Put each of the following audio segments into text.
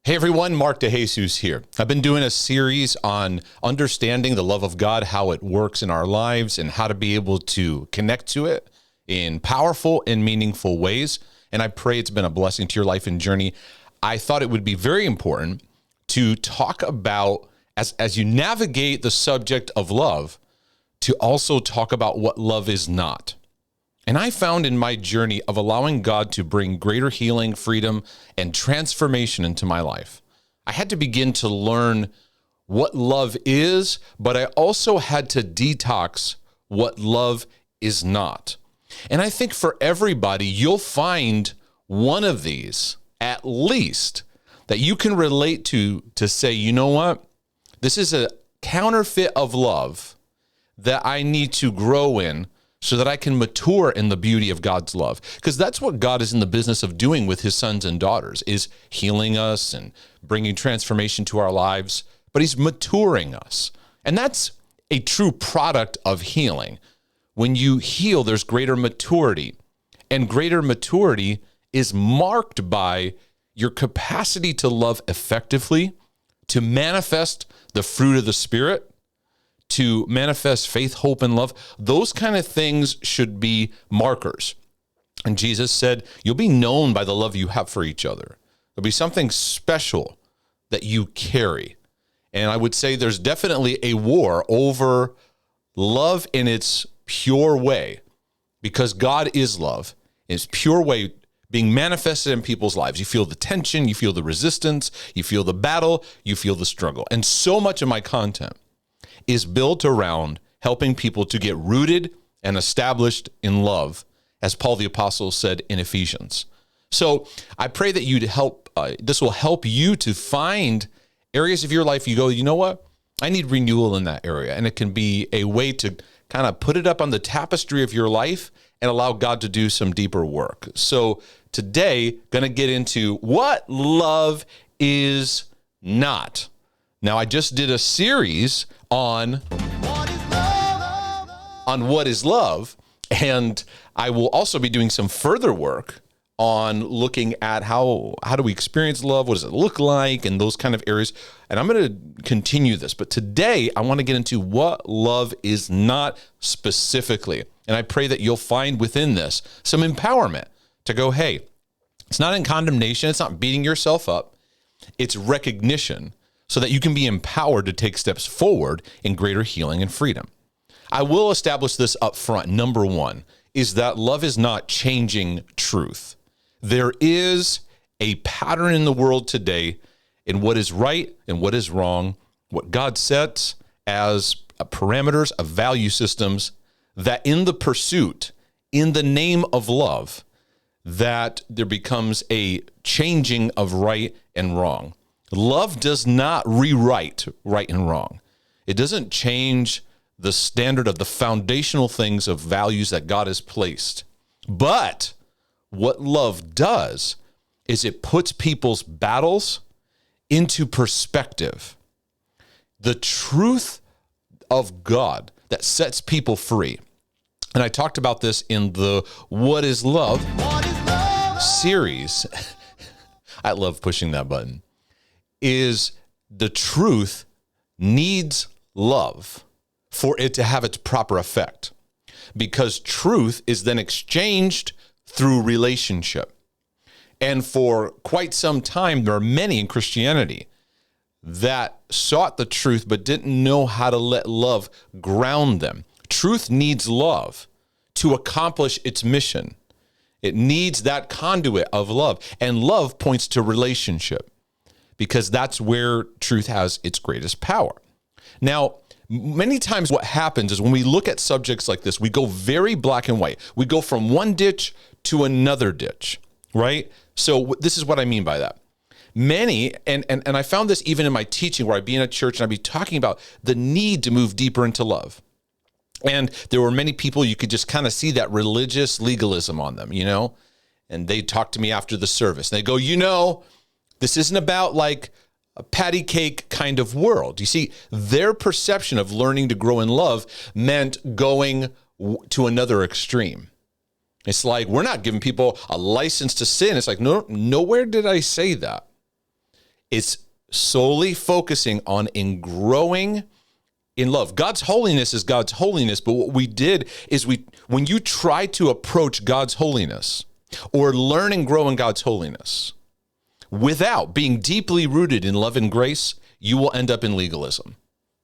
Hey everyone, Mark DeJesus here. I've been doing a series on understanding the love of God, how it works in our lives, and how to be able to connect to it in powerful and meaningful ways. And I pray it's been a blessing to your life and journey. I thought it would be very important to talk about, as you navigate the subject of love, to also talk about what love is not. And I found in my journey of allowing God to bring greater healing, freedom, and transformation into my life, I had to begin to learn what love is, but I also had to detox what love is not. And I think for everybody, you'll find one of these, at least, that you can relate to say, you know what? This is a counterfeit of love that I need to grow in, so that I can mature in the beauty of God's love. Because that's what God is in the business of doing with his sons and daughters, is healing us and bringing transformation to our lives, but he's maturing us. And that's a true product of healing. When you heal, there's greater maturity. And greater maturity is marked by your capacity to love effectively, to manifest the fruit of the Spirit, to manifest faith, hope, and love. Those kind of things should be markers. And Jesus said, you'll be known by the love you have for each other. There'll be something special that you carry. And I would say there's definitely a war over love in its pure way, because God is love in its pure way being manifested in people's lives. You feel the tension, you feel the resistance, you feel the battle, you feel the struggle. And so much of my content is built around helping people to get rooted and established in love, as Paul the Apostle said in Ephesians. So I pray that you'd help, this will help you to find areas of your life you go, you know what? I need renewal in that area. And it can be a way to kind of put it up on the tapestry of your life and allow God to do some deeper work. So today, going to get into what love is not. Now, I just did a series on what is love, and I will also be doing some further work on looking at how do we experience love, what does it look like, and those kind of areas. And I'm going to continue this, but today I want to get into what love is not specifically. And I pray that you'll find within this some empowerment to go, hey, it's not in condemnation, it's not beating yourself up, it's recognition, so that you can be empowered to take steps forward in greater healing and freedom. I will establish this up front. Number one is that love is not changing truth. There is a pattern in the world today in what is right and what is wrong, what God sets as parameters of value systems, that in the pursuit, in the name of love, that there becomes a changing of right and wrong. Love does not rewrite right and wrong. It doesn't change the standard of the foundational things of values that God has placed. But what love does is it puts people's battles into perspective. The truth of God that sets people free. And I talked about this in the What is Love series. I love pushing that button. Is the truth needs love for it to have its proper effect, because truth is then exchanged through relationship. And for quite some time, there are many in Christianity that sought the truth but didn't know how to let love ground them. Truth needs love to accomplish its mission. It needs that conduit of love, and love points to relationship, because that's where truth has its greatest power. Now, many times what happens is when we look at subjects like this, we go very black and white. We go from one ditch to another ditch, right? So this is what I mean by that. Many, and I found this even in my teaching, where I'd be in a church and I'd be talking about the need to move deeper into love. And there were many people, you could just kind of see that religious legalism on them, you know? And they'd talk to me after the service. And they'd go, you know, this isn't about like a patty cake kind of world. You see, their perception of learning to grow in love meant going to another extreme. It's like, we're not giving people a license to sin. It's like, no, nowhere did I say that. It's solely focusing on in growing in love. God's holiness is God's holiness, but what we did is when you try to approach God's holiness or learn and grow in God's holiness without being deeply rooted in love and grace, you will end up in legalism.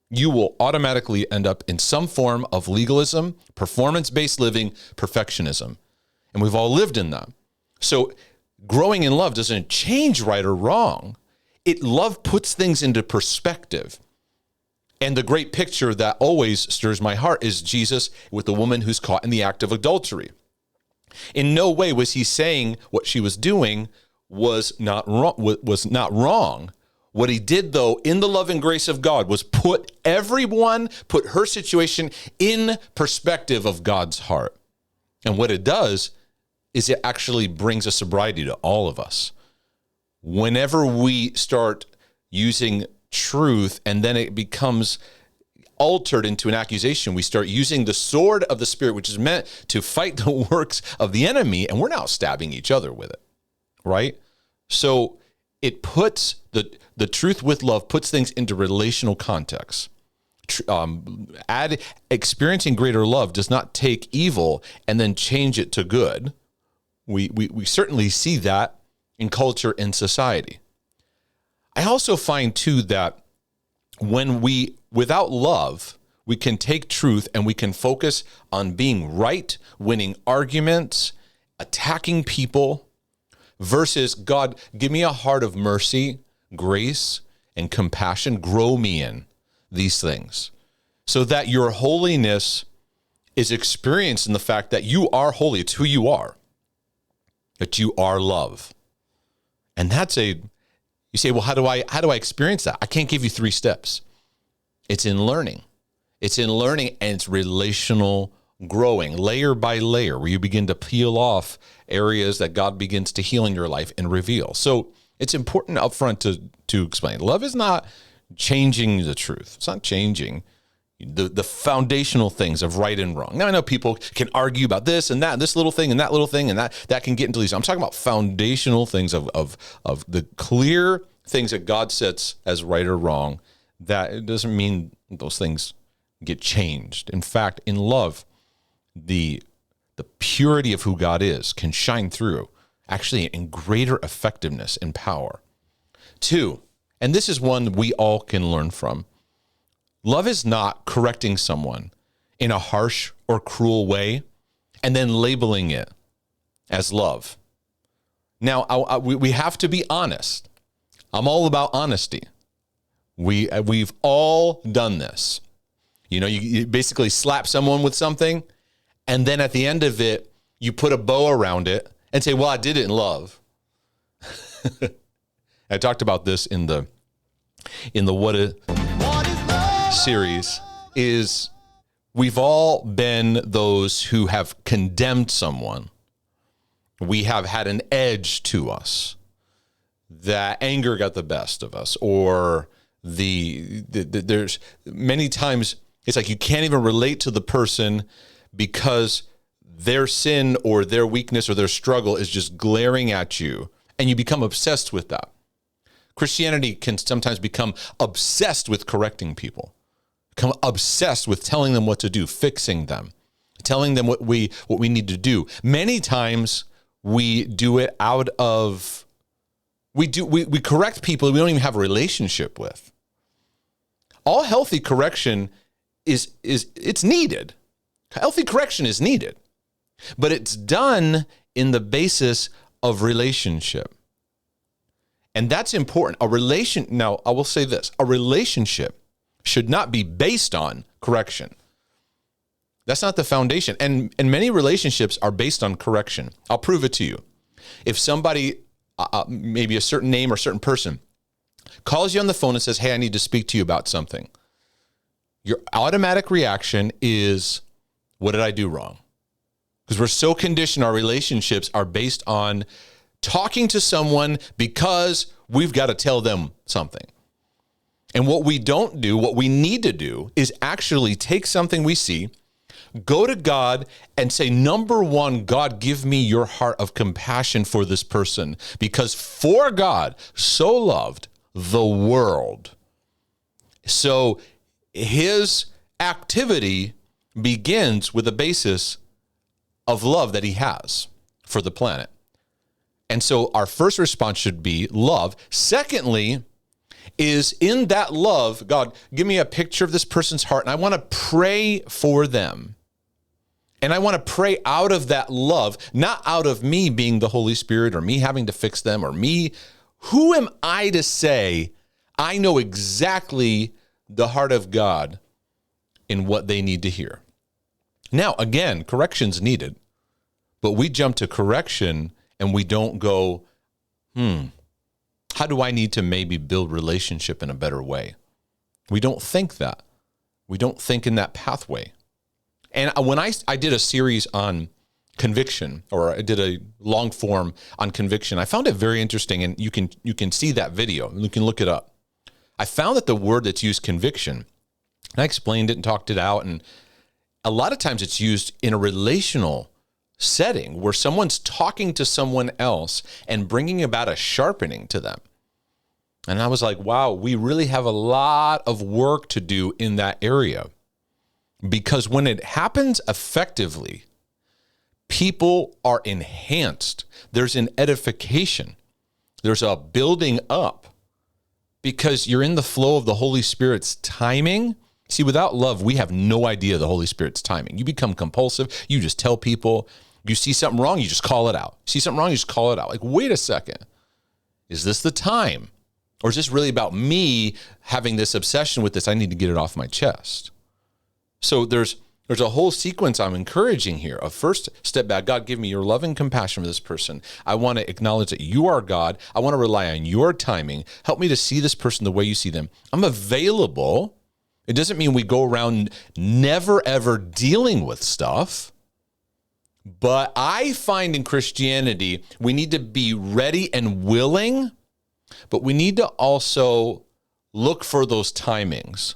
You will automatically end up in some form of legalism, performance-based living, perfectionism. And we've all lived in that. So growing in love doesn't change right or wrong. Love puts things into perspective. And the great picture that always stirs my heart is Jesus with the woman who's caught in the act of adultery. In no way was he saying what she was doing was not wrong. What he did, though, in the love and grace of God, was put her situation in perspective of God's heart. And what it does is it actually brings a sobriety to all of us. Whenever we start using truth and then it becomes altered into an accusation, we start using the sword of the Spirit, which is meant to fight the works of the enemy, and we're now stabbing each other with it, right? So it puts the truth with love puts things into relational context. Experiencing greater love does not take evil and then change it to good. We certainly see that in culture and society. I also find too that without love, we can take truth and we can focus on being right, winning arguments, attacking people, versus God, give me a heart of mercy, grace, and compassion. Grow me in these things so that your holiness is experienced in the fact that you are holy. It's who you are, that you are love. And you say, well, how do I experience that? I can't give you 3 steps. It's in learning. It's in learning, and it's relational growing, layer by layer, where you begin to peel off areas that God begins to heal in your life and reveal. So it's important up front to explain. Love is not changing the truth. It's not changing the foundational things of right and wrong. Now, I know people can argue about this and that, and this little thing and that little thing, and that can get into these. I'm talking about foundational things of the clear things that God sets as right or wrong. That it doesn't mean those things get changed. In fact, in love, the purity of who God is can shine through, actually in greater effectiveness and power. 2, and this is one we all can learn from. Love is not correcting someone in a harsh or cruel way and then labeling it as love. Now, we have to be honest. I'm all about honesty. We've all done this. You basically slap someone with something, and then at the end of it, you put a bow around it and say, well, I did it in love. I talked about this in the What Is series. Is we've all been those who have condemned someone. We have had an edge to us. That anger got the best of us, or there's many times it's like you can't even relate to the person because their sin or their weakness or their struggle is just glaring at you, and you become obsessed with that. Christianity can sometimes become obsessed with correcting people, become obsessed with telling them what to do, fixing them, telling them what we need to do. Many times we do it out of we correct people we don't even have a relationship with. All healthy correction is it's needed. Healthy correction is needed, but it's done in the basis of relationship. And that's important. Now, I will say this. A relationship should not be based on correction. That's not the foundation. And many relationships are based on correction. I'll prove it to you. If somebody, maybe a certain name or a certain person, calls you on the phone and says, hey, I need to speak to you about something, your automatic reaction is, what did I do wrong? Because we're so conditioned, our relationships are based on talking to someone because we've got to tell them something. And what we don't do, what we need to do, is actually take something we see, go to God and say, number one, God, give me your heart of compassion for this person. Because for God so loved the world. So his activity begins with a basis of love that he has for the planet. And so our first response should be love. Secondly, is in that love, God, give me a picture of this person's heart, and I want to pray for them. And I want to pray out of that love, not out of me being the Holy Spirit or me having to fix them or me. Who am I to say I know exactly the heart of God in what they need to hear? Now, again, correction's needed, but we jump to correction and we don't go, how do I need to maybe build relationship in a better way? We don't think that. We don't think in that pathway. And when I did a series on conviction, or I did a long form on conviction, I found it very interesting, and you can see that video. You can look it up. I found that the word that's used, conviction, and I explained it and talked it out, and a lot of times it's used in a relational setting where someone's talking to someone else and bringing about a sharpening to them. And I was like, wow, we really have a lot of work to do in that area. Because when it happens effectively, people are enhanced. There's an edification. There's a building up because you're in the flow of the Holy Spirit's timing. See, without love, we have no idea the Holy Spirit's timing. You become compulsive. You just tell people. You see something wrong, you just call it out. See something wrong, you just call it out. Like, wait a second. Is this the time? Or is this really about me having this obsession with this? I need to get it off my chest. So there's a whole sequence I'm encouraging here of first step back. God, give me your love and compassion for this person. I want to acknowledge that you are God. I want to rely on your timing. Help me to see this person the way you see them. I'm available. It doesn't mean we go around never, ever dealing with stuff. But I find in Christianity, we need to be ready and willing, but we need to also look for those timings.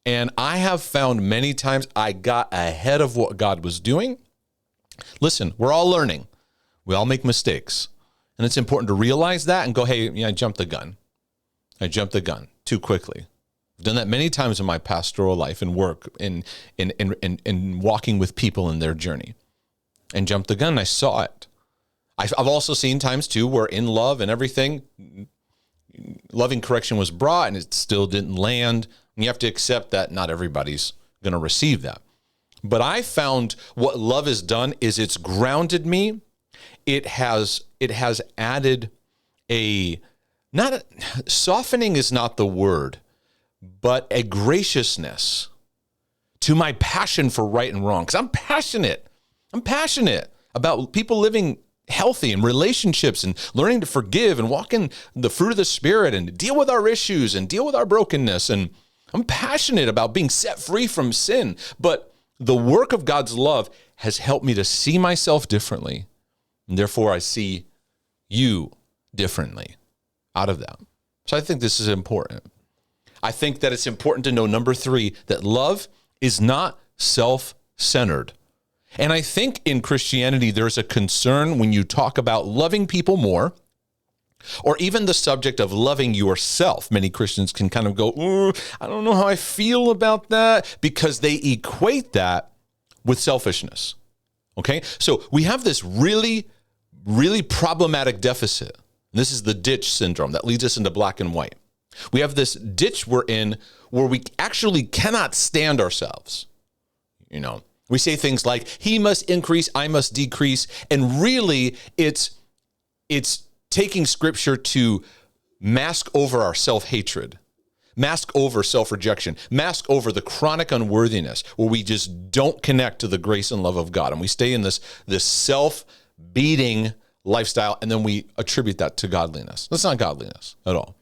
And I have found many times I got ahead of what God was doing. Listen, we're all learning. We all make mistakes. And it's important to realize that and go, hey, I jumped the gun. I jumped the gun too quickly. I've done that many times in my pastoral life and work in walking with people in their journey. And jumped the gun. I saw it. I've also seen times too where in love and everything, loving correction was brought and it still didn't land. And you have to accept that not everybody's going to receive that. But I found what love has done is it's grounded me. It has added softening is not the word, but a graciousness to my passion for right and wrong. Because I'm passionate about people living healthy in relationships and learning to forgive and walk in the fruit of the Spirit and deal with our issues and deal with our brokenness. And I'm passionate about being set free from sin. But the work of God's love has helped me to see myself differently. And therefore, I see you differently out of that. So I think this is important. I think that it's important to know, number 3, that love is not self-centered. And I think in Christianity, there's a concern when you talk about loving people more, or even the subject of loving yourself. Many Christians can kind of go, I don't know how I feel about that, because they equate that with selfishness. Okay? So we have this really, really problematic deficit. This is the ditch syndrome that leads us into black and white. We have this ditch we're in where we actually cannot stand ourselves. We say things like, he must increase, I must decrease. And really, it's taking scripture to mask over our self-hatred, mask over self-rejection, mask over the chronic unworthiness where we just don't connect to the grace and love of God. And we stay in this self-beating lifestyle, and then we attribute that to godliness. That's not godliness at all.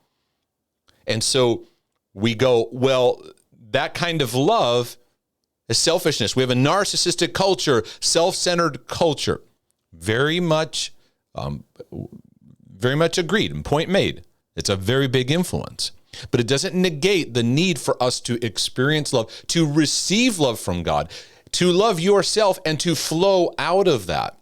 And so we go, well, that kind of love is selfishness. We have a narcissistic culture, self-centered culture. Very much agreed and point made. It's a very big influence. But it doesn't negate the need for us to experience love, to receive love from God, to love yourself and to flow out of that.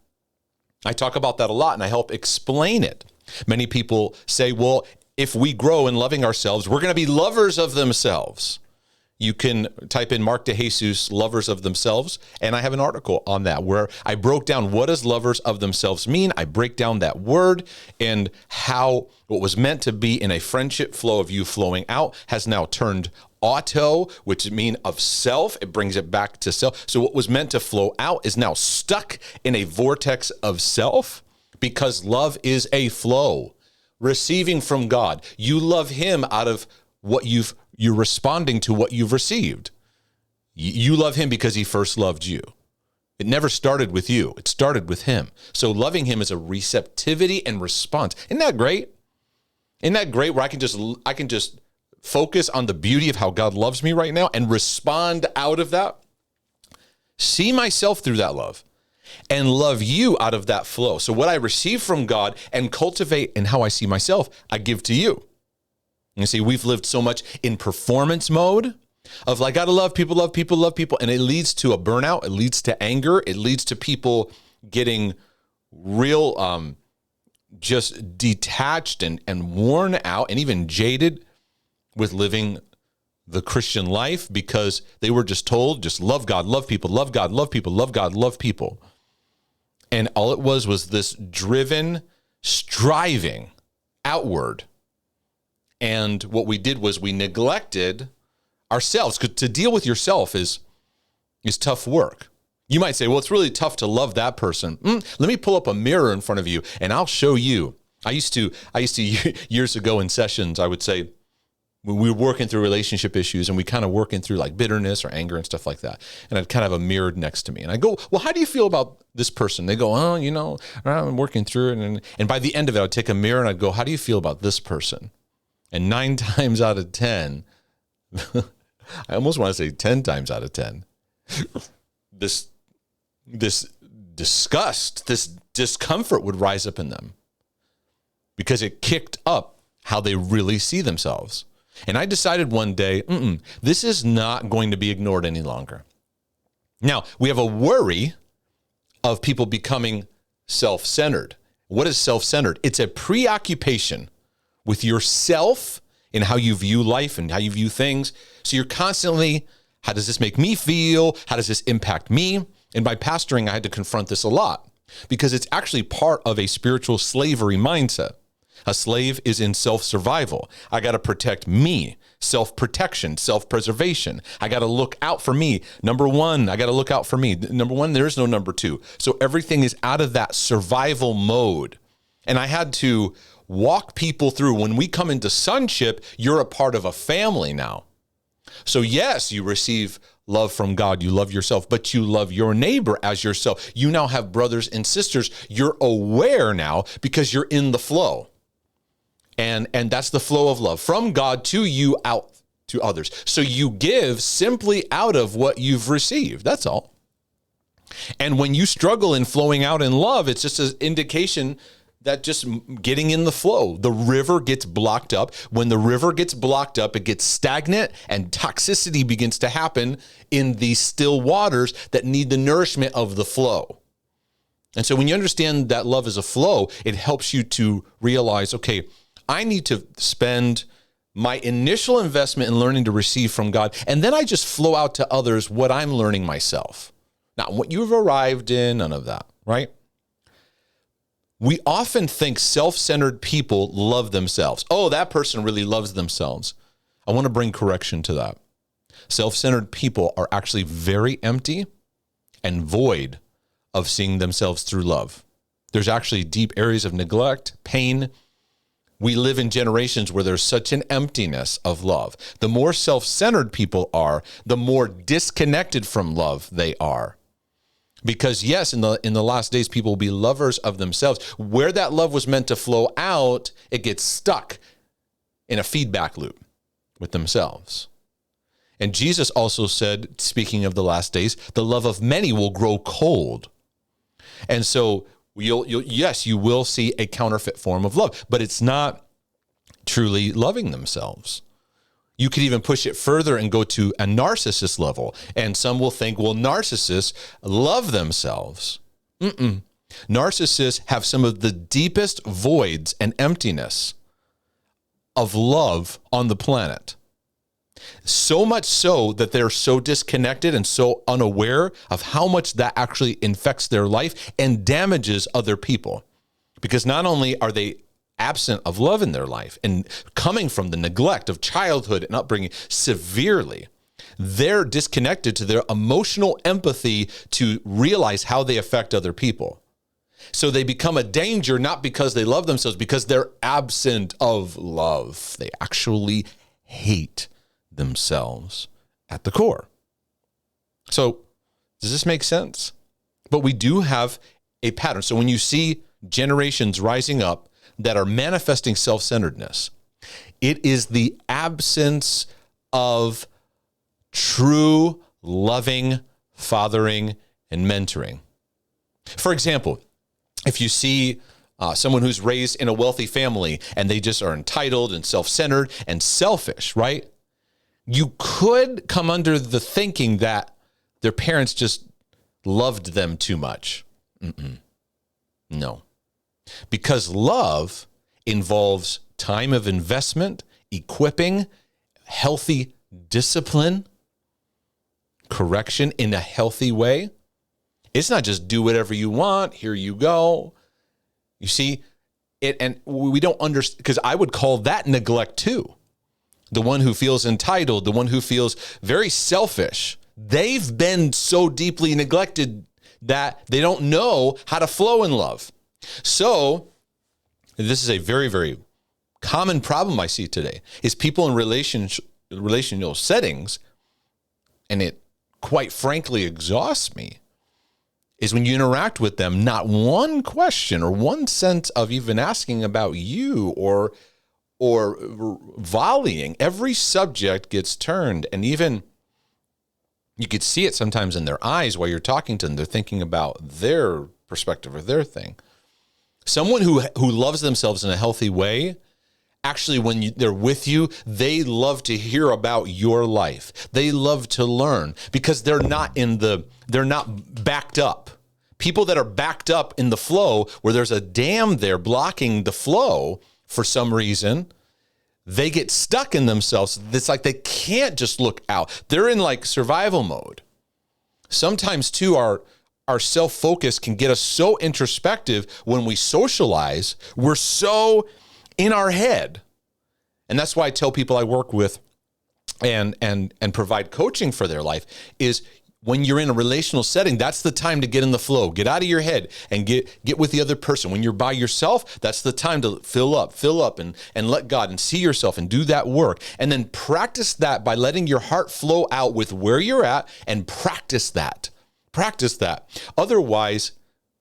I talk about that a lot and I help explain it. Many people say, well, if we grow in loving ourselves, we're going to be lovers of themselves. You can type in Mark DeJesus, lovers of themselves, and I have an article on that where I broke down what does lovers of themselves mean. I break down that word and how what was meant to be in a friendship flow of you flowing out has now turned auto, which means of self. It brings it back to self. So what was meant to flow out is now stuck in a vortex of self because love is a flow. Receiving from God. You love him out of what you're responding to what you've received. You love him because he first loved you. It never started with you. It started with him. So loving him is a receptivity and response. Isn't that great? Isn't that great where I can just focus on the beauty of how God loves me right now and respond out of that? See myself through that love and love you out of that flow. So what I receive from God and cultivate in how I see myself, I give to you. You see, we've lived so much in performance mode of like, gotta love people, love people, love people. And it leads to a burnout. It leads to anger. It leads to people getting real, just detached and worn out and even jaded with living the Christian life because they were just told, just love God, love people, love God, love people, love God, love people. And all it was this driven striving outward. And what we did was we neglected ourselves. Because to deal with yourself is tough work. You might say, well, it's really tough to love that person. Let me pull up a mirror in front of you and I'll show you. I used to years ago in sessions, I would say, when we were working through relationship issues and we kind of working through like bitterness or anger and stuff like that. And I'd kind of have a mirror next to me. And I go, well, how do you feel about this person? They go, oh, I'm working through it. And by the end of it, I'd take a mirror and I'd go, how do you feel about this person? And 9 times out of 10, I almost want to say 10 times out of 10, this disgust, this discomfort would rise up in them because it kicked up how they really see themselves. And I decided one day, this is not going to be ignored any longer. Now, we have a worry of people becoming self-centered. What is self-centered? It's a preoccupation with yourself and how you view life and how you view things. So you're constantly, how does this make me feel? How does this impact me? And by pastoring, I had to confront this a lot because it's actually part of a spiritual slavery mindset. A slave is in self-survival. I got to protect me, self-protection, self-preservation. I got to look out for me. Number one, I got to look out for me. Number one, there is no number two. So everything is out of that survival mode. And I had to walk people through. When we come into sonship, you're a part of a family now. So yes, you receive love from God. You love yourself, but you love your neighbor as yourself. You now have brothers and sisters. You're aware now because you're in the flow. And that's the flow of love from God to you out to others. So you give simply out of what you've received. That's all. And when you struggle in flowing out in love, it's just an indication that just getting in the flow, the river gets blocked up. When the river gets blocked up, it gets stagnant and toxicity begins to happen in these still waters that need the nourishment of the flow. And so when you understand that love is a flow, it helps you to realize, okay, I need to spend my initial investment in learning to receive from God, and then I just flow out to others what I'm learning myself. Not what you've arrived in, none of that, right? We often think self-centered people love themselves. Oh, that person really loves themselves. I want to bring correction to that. Self-centered people are actually very empty and void of seeing themselves through love. There's actually deep areas of neglect, pain. We live in generations where there's such an emptiness of love. The more self-centered people are, the more disconnected from love they are. Because yes, in the last days, people will be lovers of themselves. Where that love was meant to flow out, it gets stuck in a feedback loop with themselves. And Jesus also said, speaking of the last days, the love of many will grow cold. And so yes, you will see a counterfeit form of love, but it's not truly loving themselves. You could even push it further and go to a narcissist level. And some will think, well, narcissists love themselves. Narcissists have some of the deepest voids and emptiness of love on the planet. So much so that they're so disconnected and so unaware of how much that actually infects their life and damages other people. Because not only are they absent of love in their life and coming from the neglect of childhood and upbringing severely, they're disconnected to their emotional empathy to realize how they affect other people. So they become a danger, not because they love themselves, because they're absent of love. They actually hate themselves at the core. So does this make sense? But we do have a pattern. So when you see generations rising up that are manifesting self-centeredness, it is the absence of true loving, fathering, and mentoring. For example, if you see someone who's raised in a wealthy family and they just are entitled and self-centered and selfish, right? You could come under the thinking that their parents just loved them too much. No. Because love involves time of investment, equipping, healthy discipline, correction in a healthy way. It's not just do whatever you want, here you go. You see, and we don't understand, because I would call that neglect too. The one who feels entitled, the one who feels very selfish, they've been so deeply neglected that they don't know how to flow in love. So this is a very, very common problem I see today, is people in relational settings, and it quite frankly exhausts me, is when you interact with them, not one question or one sense of even asking about you or volleying. Every subject gets turned, and even you could see it sometimes in their eyes while you're talking to them. They're thinking about their perspective or their thing. Someone who loves themselves in a healthy way, actually, when they're with you, they love to hear about your life. They love to learn because they're not backed up. People that are backed up in the flow, where there's a dam there blocking the flow for some reason, they get stuck in themselves. It's like they can't just look out. They're in like survival mode. Sometimes too, our self-focus can get us so introspective when we socialize. We're so in our head. And that's why I tell people I work with and provide coaching for their life is when you're in a relational setting, that's the time to get in the flow. Get out of your head and get with the other person. When you're by yourself, that's the time to fill up and let God and see yourself and do that work. And then practice that by letting your heart flow out with where you're at, and practice that. Practice that. Otherwise,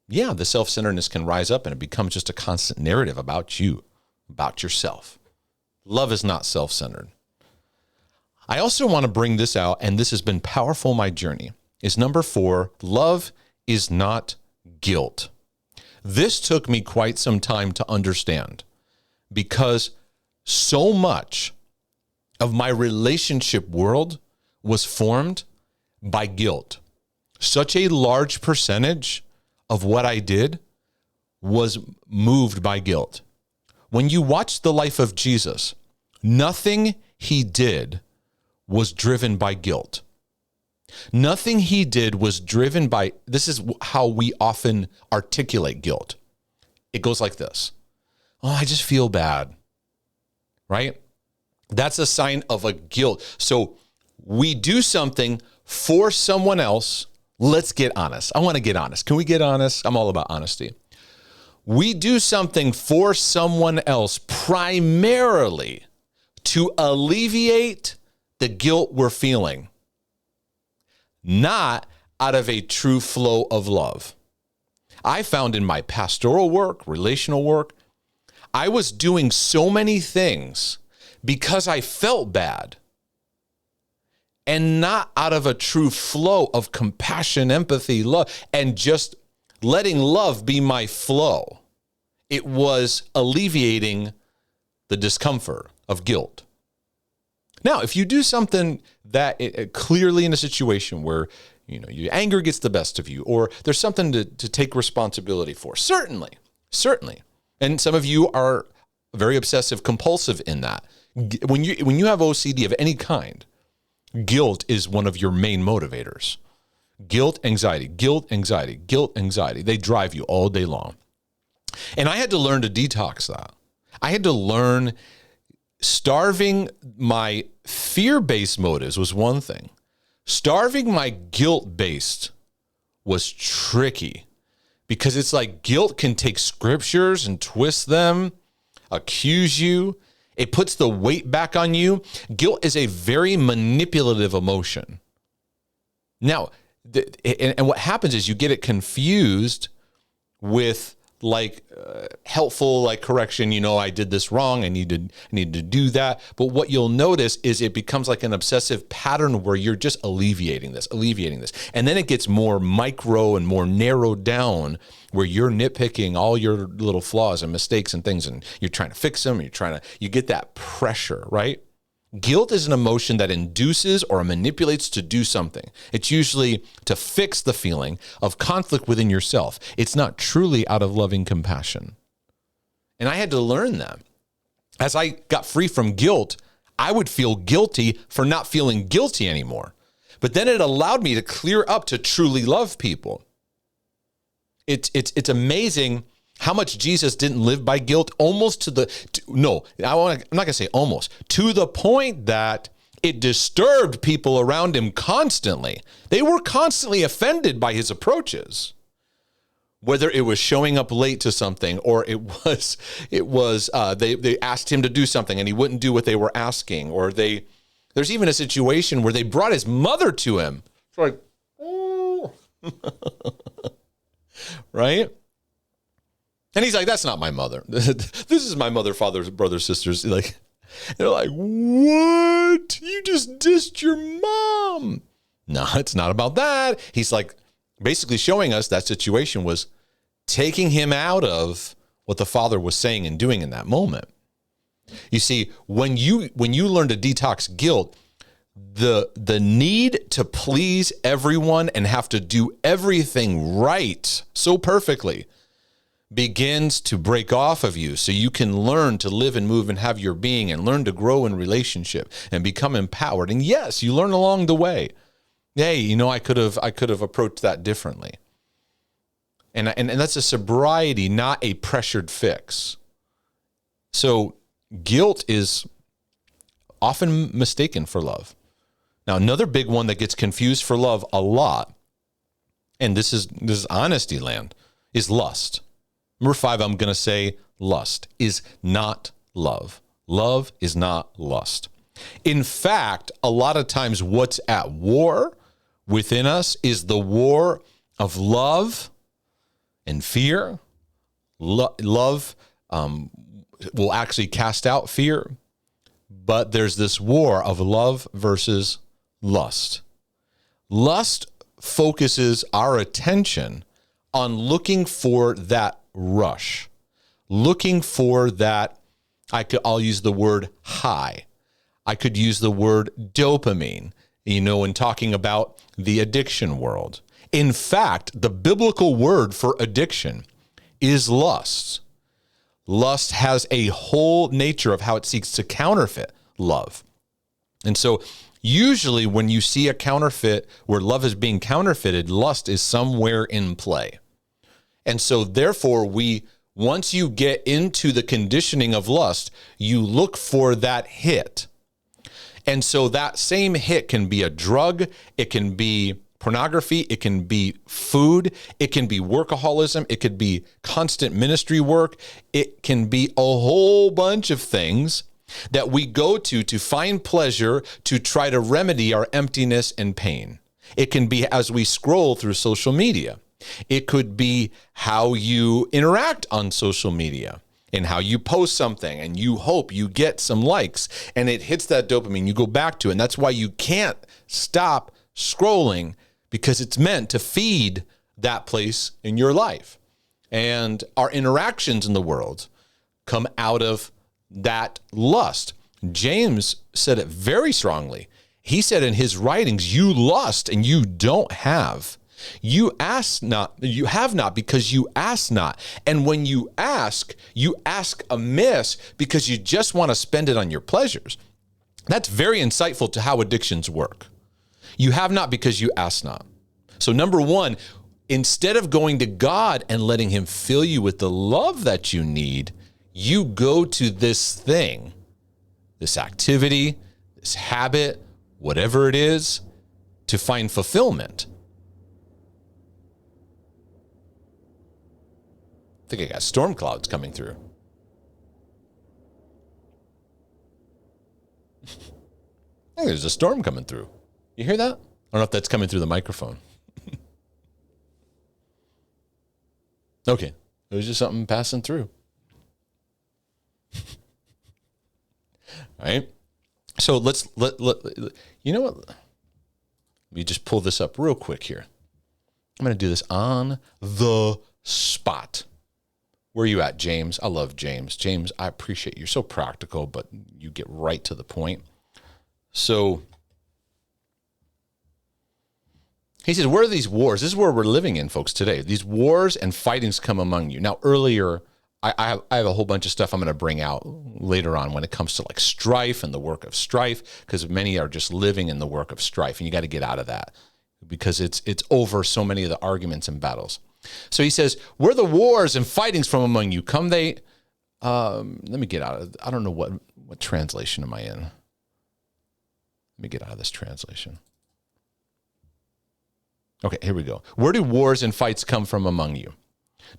the self-centeredness can rise up and it becomes just a constant narrative about you, about yourself. Love is not self-centered. I also want to bring this out, and this has been powerful in my journey, is number 4, love is not guilt. This took me quite some time to understand, because so much of my relationship world was formed by guilt. Such a large percentage of what I did was moved by guilt. When you watch the life of Jesus, nothing he did was driven by guilt. Nothing he did was driven by, this is how we often articulate guilt. It goes like this. Oh, I just feel bad, right? That's a sign of a guilt. So we do something for someone else. Let's get honest. I want to get honest. Can we get honest? I'm all about honesty. We do something for someone else primarily to alleviate the guilt we're feeling, not out of a true flow of love. I found in my pastoral work, relational work, I was doing so many things because I felt bad, and not out of a true flow of compassion, empathy, love, and just letting love be my flow. It was alleviating the discomfort of guilt. Now, if you do something that clearly in a situation where, your anger gets the best of you, or there's something to take responsibility for, certainly. And some of you are very obsessive compulsive in that. When you have OCD of any kind, guilt is one of your main motivators. Guilt, anxiety, guilt, anxiety, guilt, anxiety. They drive you all day long. And I had to learn to detox that. I had to learn starving my fear-based motives was one thing. Starving my guilt-based was tricky because it's like guilt can take scriptures and twist them, accuse you. It puts the weight back on you. Guilt is a very manipulative emotion. Now, and what happens is you get it confused with helpful correction. I did this wrong. I need to do that. But what you'll notice is it becomes like an obsessive pattern where you're just alleviating this. And then it gets more micro and more narrowed down where you're nitpicking all your little flaws and mistakes and things. And you're trying to fix them. You get that pressure, right? Guilt is an emotion that induces or manipulates to do something. It's usually to fix the feeling of conflict within yourself. It's not truly out of loving compassion. And I had to learn that. As I got free from guilt, I would feel guilty for not feeling guilty anymore. But then it allowed me to clear up to truly love people. It's amazing how much Jesus didn't live by guilt, almost I'm not going to say almost, to the point that it disturbed people around him constantly. They were constantly offended by his approaches, whether it was showing up late to something or they asked him to do something and he wouldn't do what they were asking, or there's even a situation where they brought his mother to him. It's like, oh, right? And he's like, that's not my mother. This is my mother, father, brothers, sisters. They're like, what? You just dissed your mom. No, it's not about that. He's like basically showing us that situation was taking him out of what the father was saying and doing in that moment. You see, when you learn to detox guilt, the need to please everyone and have to do everything right so perfectly begins to break off of you, so you can learn to live and move and have your being and learn to grow in relationship and become empowered. And yes, you learn along the way. Hey, I could have approached that differently. And that's a sobriety, not a pressured fix. So guilt is often mistaken for love. Now, another big one that gets confused for love a lot, and this is honesty land, is lust. Number 5, I'm going to say lust is not love. Love is not lust. In fact, a lot of times what's at war within us is the war of love and fear. Love will actually cast out fear, but there's this war of love versus lust. Lust focuses our attention on looking for that rush, looking for that, I'll use the word high. I could use the word dopamine, in talking about the addiction world. In fact, the biblical word for addiction is lust. Lust has a whole nature of how it seeks to counterfeit love. And so usually when you see a counterfeit where love is being counterfeited, lust is somewhere in play. And so therefore, once you get into the conditioning of lust, you look for that hit. And so that same hit can be a drug, it can be pornography, it can be food, it can be workaholism, it could be constant ministry work, it can be a whole bunch of things that we go to find pleasure, to try to remedy our emptiness and pain. It can be as we scroll through social media. It could be how you interact on social media and how you post something and you hope you get some likes and it hits that dopamine. You go back to it. And that's why you can't stop scrolling, because it's meant to feed that place in your life. And our interactions in the world come out of that lust. James said it very strongly. He said in his writings, you lust and you don't have. You ask not, you have not because you ask not. And when you ask amiss because you just want to spend it on your pleasures. That's very insightful to how addictions work. You have not because you ask not. So number one, instead of going to God and letting him fill you with the love that you need, you go to this thing, this activity, this habit, whatever it is, to find fulfillment. I think I got storm clouds coming through. I think there's a storm coming through. You hear that? I don't know if that's coming through the microphone. Okay. It was just something passing through. All right. So let's you know what? Let me just pull this up real quick here. I'm going to do this on the spot. Where are you at, James? I love James. James, I appreciate you're so practical, but you get right to the point. So he says, where are these wars? This is where we're living in, folks, today. These wars and fightings come among you. Now, earlier, I have a whole bunch of stuff I'm going to bring out later on when it comes to like strife and the work of strife, because many are just living in the work of strife, and you got to get out of that because it's over so many of the arguments and battles. So he says, where the wars and fightings from among you? Come they, let me get out of, I don't know what translation am I in? Let me get out of this translation. Okay, here we go. Where do wars and fights come from among you?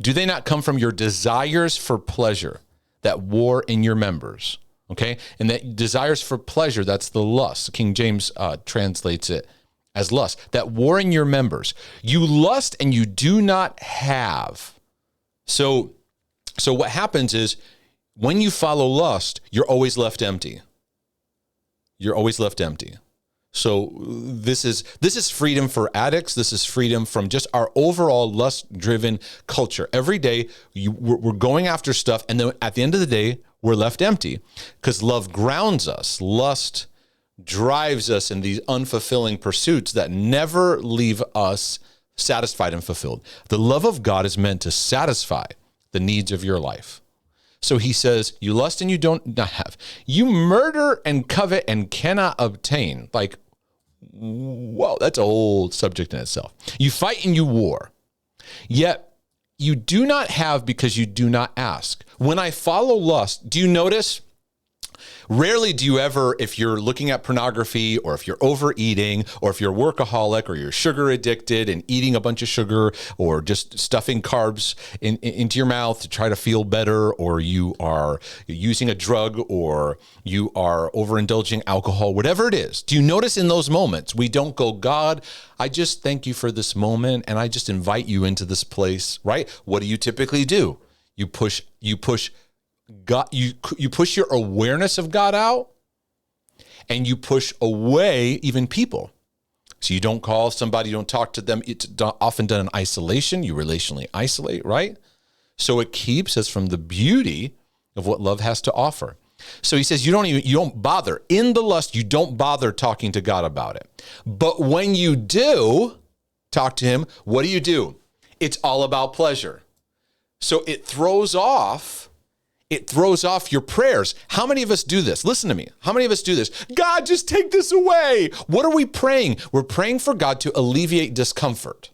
Do they not come from your desires for pleasure that war in your members? Okay, and that desires for pleasure, that's the lust. King James translates it as lust. That war in your members. You lust and you do not have. So what happens is when you follow lust, you're always left empty. You're always left empty. So this is freedom for addicts. This is freedom from just our overall lust-driven culture. Every day we're going after stuff, and then at the end of the day, we're left empty because love grounds us. Lust drives us in these unfulfilling pursuits that never leave us satisfied and fulfilled. The love of God is meant to satisfy the needs of your life. So he says, you lust and you don't not have. You murder and covet and cannot obtain. Like, whoa, that's a whole subject in itself. You fight and you war. Yet you do not have because you do not ask. When I follow lust, do you notice? Rarely do you ever, if you're looking at pornography or if you're overeating or if you're a workaholic or you're sugar addicted and eating a bunch of sugar or just stuffing carbs into your mouth to try to feel better, or you are using a drug or you are overindulging alcohol, whatever it is, do you notice in those moments we don't go, God, I just thank you for this moment and I just invite you into this place, right? What do you typically do? You push God, you push your awareness of God out, and you push away even people. So you don't call somebody, you don't talk to them. It's often done in isolation. You relationally isolate, right? So it keeps us from the beauty of what love has to offer. So he says you don't bother in the lust. You don't bother talking to God about it. But when you do talk to him, what do? It's all about pleasure. So it throws off your prayers. How many of us do this? Listen to me. How many of us do this? God, just take this away. What are we praying? We're praying for God to alleviate discomfort.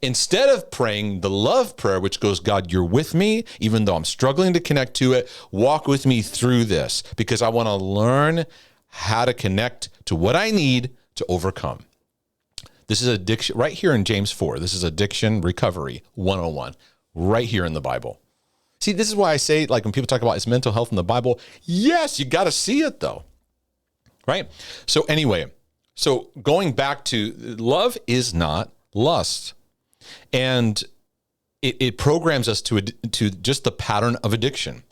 Instead of praying the love prayer, which goes, God, you're with me, even though I'm struggling to connect to it, walk with me through this because I want to learn how to connect to what I need to overcome. This is addiction right here in James 4. This is addiction recovery 101 right here in the Bible. See, this is why I say, like when people talk about is mental health in the Bible, yes, you got to see it though, right? So anyway, so going back to love is not lust. And it programs us to just the pattern of addiction.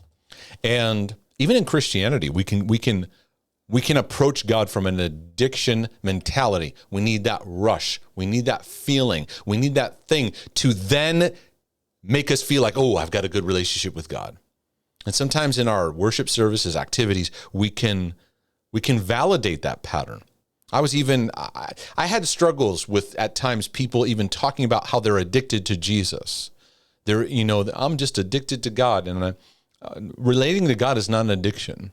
And even in Christianity, we can approach God from an addiction mentality. We need that rush. We need that feeling. We need that thing to then make us feel like, oh, I've got a good relationship with God. And sometimes in our worship services, activities, we can validate that pattern. I had struggles with at times people even talking about how they're addicted to Jesus. I'm just addicted to God, and relating to God is not an addiction.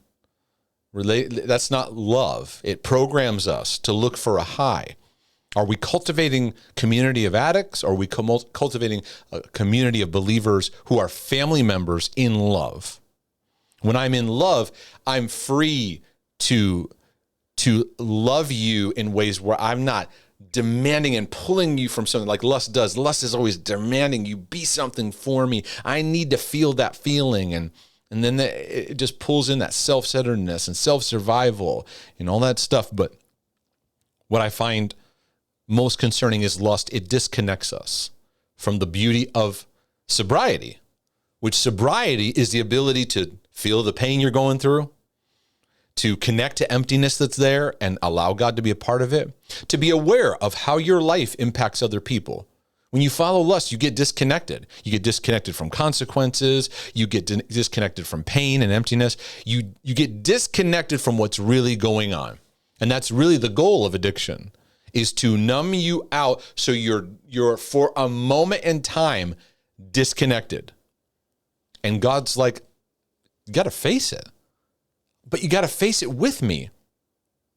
That's not love. It programs us to look for a high. Are we cultivating community of addicts, or are we cultivating a community of believers who are family members in love? When I'm in love, I'm free to love you in ways where I'm not demanding and pulling you from something like lust does. Lust is always demanding you be something for me. I need to feel that feeling. And then it just pulls in that self-centeredness and self-survival and all that stuff. But what I find most concerning is lust. It disconnects us from the beauty of sobriety, which sobriety is the ability to feel the pain you're going through, to connect to emptiness that's there and allow God to be a part of it, to be aware of how your life impacts other people. When you follow lust, you get disconnected. You get disconnected from consequences. You get disconnected from pain and emptiness. You get disconnected from what's really going on. And that's really the goal of addiction, is to numb you out so you're for a moment in time disconnected. And God's like, you got to face it. But you got to face it with me,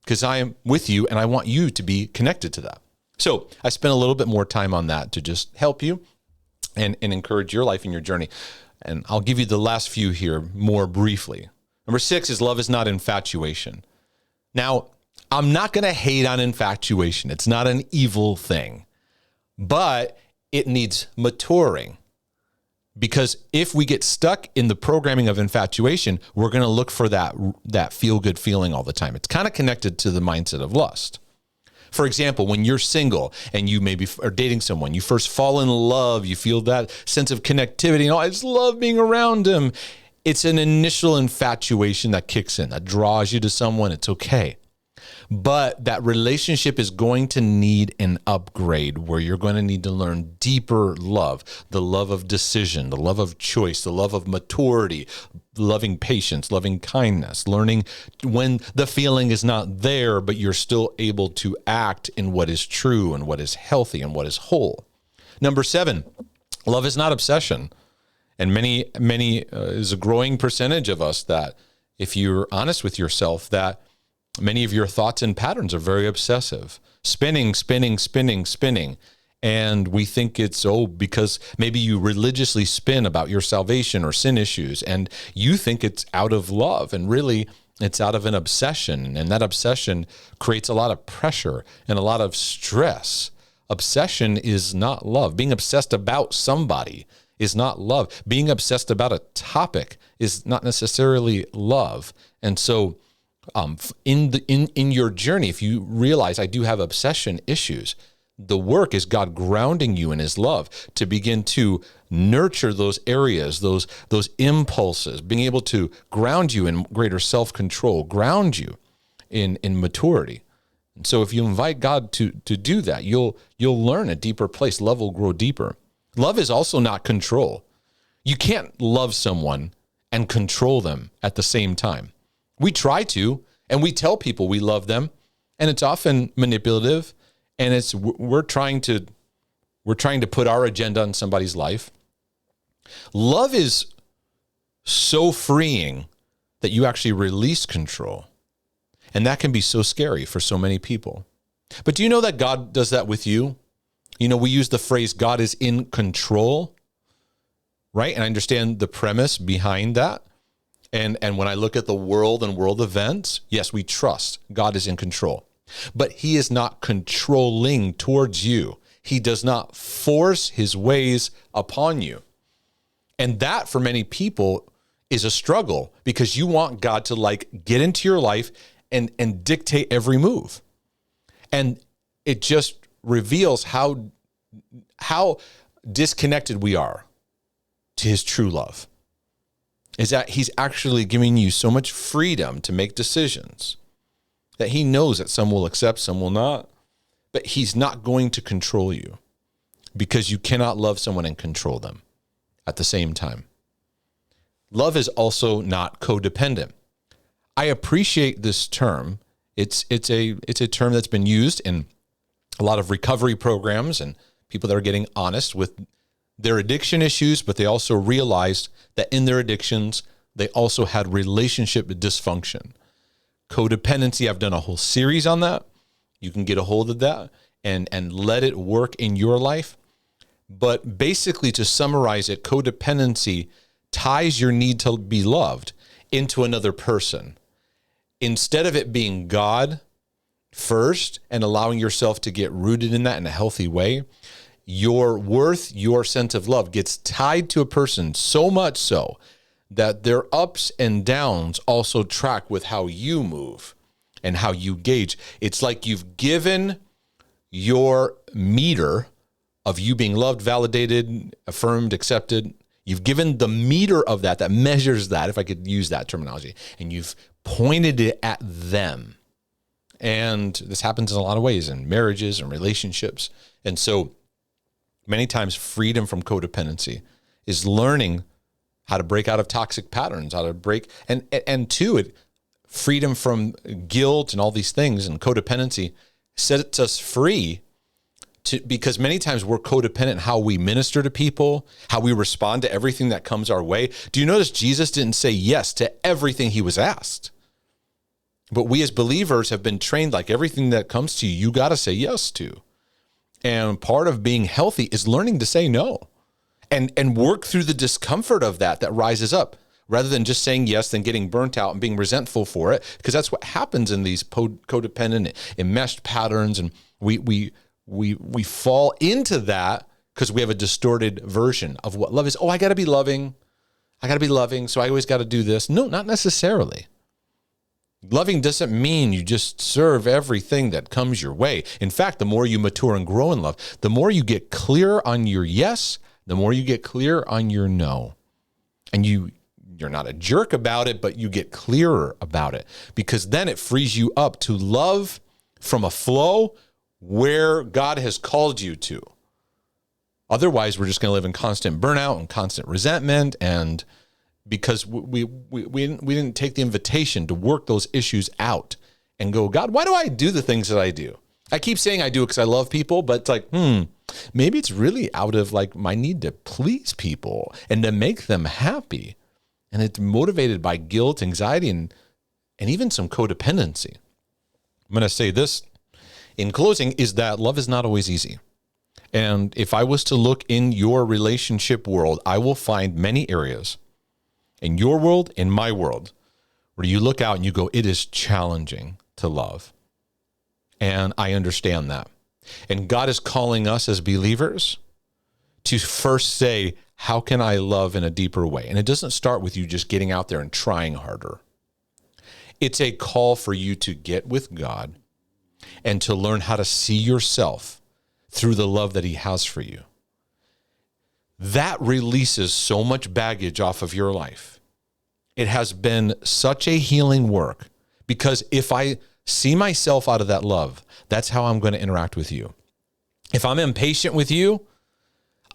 because I am with you and I want you to be connected to that. So I spent a little bit more time on that to just help you and encourage your life and your journey. And I'll give you the last few here more briefly. Number 6 is love is not infatuation. Now, I'm not going to hate on infatuation. It's not an evil thing, but it needs maturing. Because if we get stuck in the programming of infatuation, we're going to look for that feel-good feeling all the time. It's kind of connected to the mindset of lust. For example, when you're single and you maybe are dating someone, you first fall in love, you feel that sense of connectivity, I just love being around him. It's an initial infatuation that kicks in, that draws you to someone. It's okay. But that relationship is going to need an upgrade, where you're going to need to learn deeper love, the love of decision, the love of choice, the love of maturity, loving patience, loving kindness, learning when the feeling is not there, but you're still able to act in what is true and what is healthy and what is whole. Number 7, love is not obsession. And many is a growing percentage of us that, if you're honest with yourself, that many of your thoughts and patterns are very obsessive, spinning. And we think it's, because maybe you religiously spin about your salvation or sin issues, and you think it's out of love, and really it's out of an obsession. And that obsession creates a lot of pressure and a lot of stress. Obsession is not love. Being obsessed about somebody is not love. Being obsessed about a topic is not necessarily love. And so, in your journey, if you realize I do have obsession issues, the work is God grounding you in his love to begin to nurture those areas, those impulses, being able to ground you in greater self-control, ground you in maturity. And so if you invite God to do that, you'll learn a deeper place. Love will grow deeper. Love is also not control. You can't love someone and control them at the same time. We try to, and we tell people we love them, and it's often manipulative, and we're trying to put our agenda on somebody's life. Love is so freeing that you actually release control, and that can be so scary for so many people. But do you know that God does that with you? We use the phrase God is in control, right? And I understand the premise behind that. And when I look at the world and world events, yes, we trust God is in control. But he is not controlling towards you. He does not force his ways upon you. And that, for many people, is a struggle, because you want God to get into your life and dictate every move. And it just reveals how disconnected we are to his true love. Is that he's actually giving you so much freedom to make decisions that he knows that some will accept, some will not, but he's not going to control you, because you cannot love someone and control them at the same time. Love is also not codependent. I appreciate this term It's a term that's been used in a lot of recovery programs and people that are getting honest with their addiction issues, but they also realized that in their addictions, they also had relationship dysfunction. Codependency, I've done a whole series on that. You can get a hold of that and let it work in your life. But basically, to summarize it, codependency ties your need to be loved into another person. Instead of it being God first and allowing yourself to get rooted in that in a healthy way, your worth, your sense of love gets tied to a person so much so that their ups and downs also track with how you move and how you gauge. It's like you've given your meter of you being loved, validated, affirmed, accepted. You've given the meter of that measures that, if I could use that terminology, and you've pointed it at them. And this happens in a lot of ways in marriages and relationships. And so many times freedom from codependency is learning how to break out of toxic patterns, how to break, and two, freedom from guilt and all these things, and codependency sets us free because many times we're codependent in how we minister to people, how we respond to everything that comes our way. Do you notice Jesus didn't say yes to everything he was asked? But we as believers have been trained like everything that comes to you, you got to say yes to. And part of being healthy is learning to say no and work through the discomfort of that rises up, rather than just saying yes, then getting burnt out and being resentful for it, because that's what happens in these codependent, enmeshed patterns. And we fall into that because we have a distorted version of what love is. Oh, I got to be loving. So I always got to do this. No, not necessarily. Loving doesn't mean you just serve everything that comes your way. In fact, the more you mature and grow in love, the more you get clear on your yes, the more you get clear on your no. And you're not a jerk about it, but you get clearer about it, because then it frees you up to love from a flow where God has called you to. Otherwise, we're just going to live in constant burnout and constant resentment, and because we didn't take the invitation to work those issues out and go, God, why do I do the things that I do? I keep saying I do it because I love people, but it's like, maybe it's really out of like my need to please people and to make them happy. And it's motivated by guilt, anxiety, and even some codependency. I'm going to say this in closing, is that love is not always easy. And if I was to look in your relationship world, I will find many areas in your world, in my world, where you look out and you go, it is challenging to love. And I understand that. And God is calling us as believers to first say, how can I love in a deeper way? And it doesn't start with you just getting out there and trying harder. It's a call for you to get with God and to learn how to see yourself through the love that he has for you. That releases so much baggage off of your life. It has been such a healing work, because if I see myself out of that love, that's how I'm going to interact with you. If I'm impatient with you,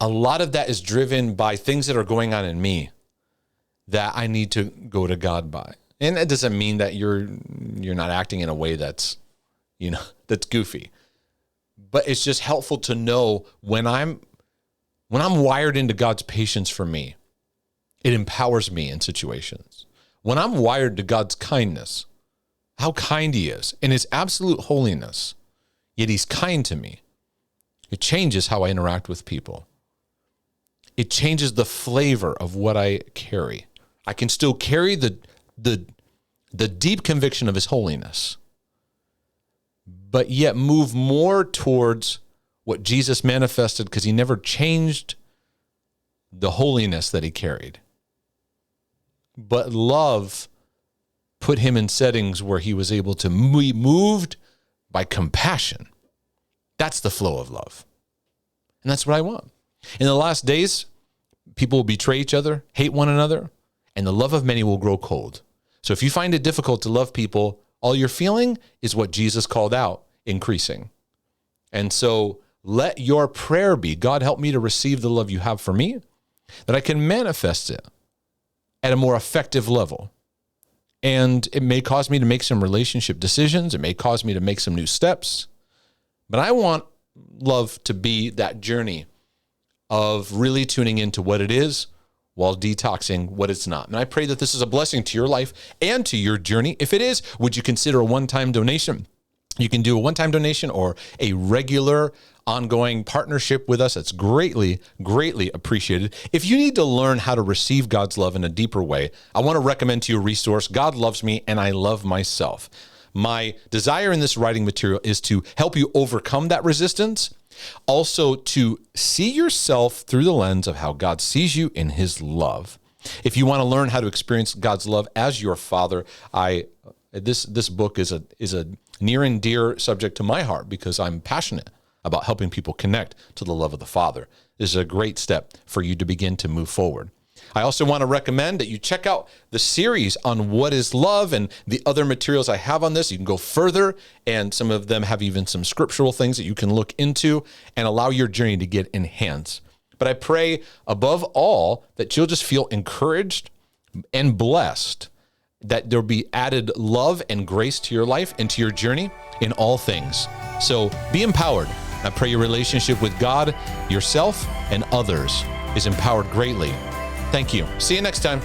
a lot of that is driven by things that are going on in me that I need to go to God by. And that doesn't mean that you're not acting in a way that's, that's goofy. But it's just helpful to know when I'm wired into God's patience for me, it empowers me in situations. When I'm wired to God's kindness, how kind he is, and his absolute holiness, yet he's kind to me, it changes how I interact with people. It changes the flavor of what I carry. I can still carry the deep conviction of his holiness, but yet move more towards what Jesus manifested, because he never changed the holiness that he carried. But love put him in settings where he was able to be moved by compassion. That's the flow of love. And that's what I want. In the last days, people will betray each other, hate one another, and the love of many will grow cold. So if you find it difficult to love people, all you're feeling is what Jesus called out, increasing. And so let your prayer be, God, help me to receive the love you have for me, that I can manifest it at a more effective level. And it may cause me to make some relationship decisions. It may cause me to make some new steps. But I want love to be that journey of really tuning into what it is while detoxing what it's not. And I pray that this is a blessing to your life and to your journey. If it is, would you consider a one-time donation? You can do a one-time donation or a regular ongoing partnership with us. It's greatly, greatly appreciated. If you need to learn how to receive God's love in a deeper way, I want to recommend to you a resource, God Loves Me and I Love Myself. My desire in this writing material is to help you overcome that resistance, also to see yourself through the lens of how God sees you in his love. If you want to learn how to experience God's love as your Father, this book is a near and dear subject to my heart because I'm passionate about helping people connect to the love of the Father. This is a great step for you to begin to move forward. I also want to recommend that you check out the series on what is love and the other materials I have on this. You can go further, and some of them have even some scriptural things that you can look into and allow your journey to get enhanced. But I pray above all that you'll just feel encouraged and blessed, that there'll be added love and grace to your life and to your journey in all things. So be empowered. I pray your relationship with God, yourself, and others is empowered greatly. Thank you. See you next time.